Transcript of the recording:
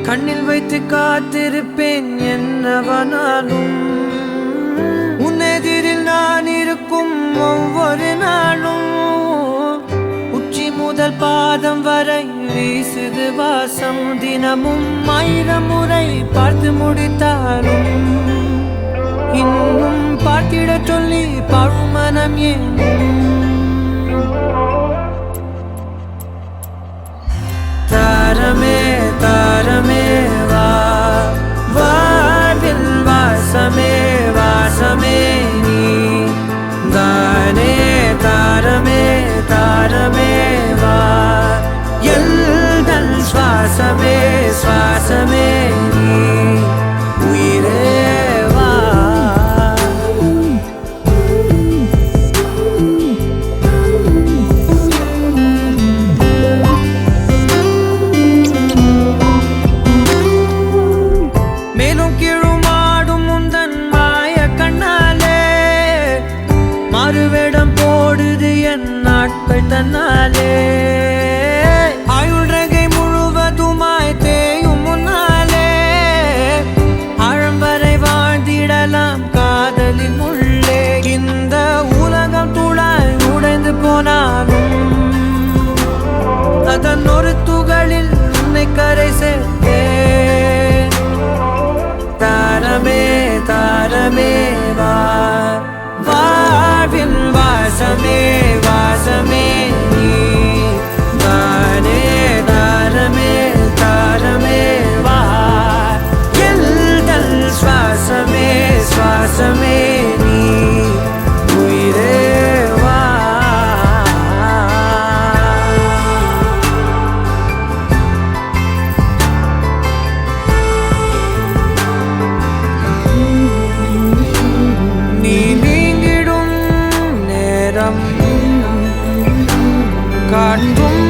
கண்ணில் வைத்து காத்திருப்பேன் என்னவனாலும் உன்னெதிரில் நான் இருக்கும் ஒவ்வொரு நாளும் உச்சி முதல் பாதம் வரை வீசுது வாசம் தினமும் 1000 முறை பார்த்து முடித்தாலும் இன்னும் பார்த்திட சொல்லி பழுமனம் ஏன் தாரமே தாரமே வா வாழ்வில் வாசமே வாசமே நீ தானே தாரமே தாரமே வா எல்தல் சுவாசமே சுவாசமே நீ உயிரே வா மேலும் கீழுமாடும் முந்தன் மாய கண்ணாலே மாறுவேடம் போடுது என் நாட்கள் தன்னாலே ஆயுள் ரகை முழுவதுமாய் தேயும் முன்னாலே ஆழம் வரை வாழ்ந்திடலாம் காதலின் உள்ளே இந்த உலகம் துளாய் உடைந்து போனாலும் அதன் ஒரு துகளில் உன்னை கரை சேர்த்தேன் தாரமே தாரமே வா வாழ்வில் வாசமே வாசமே நீ தானே தாரமே தாரமே வா எல்தல் சுவாசமே சுவாசமே நீ உயிரே வா நீ நீங்கிடும் நேரம் காற்றும்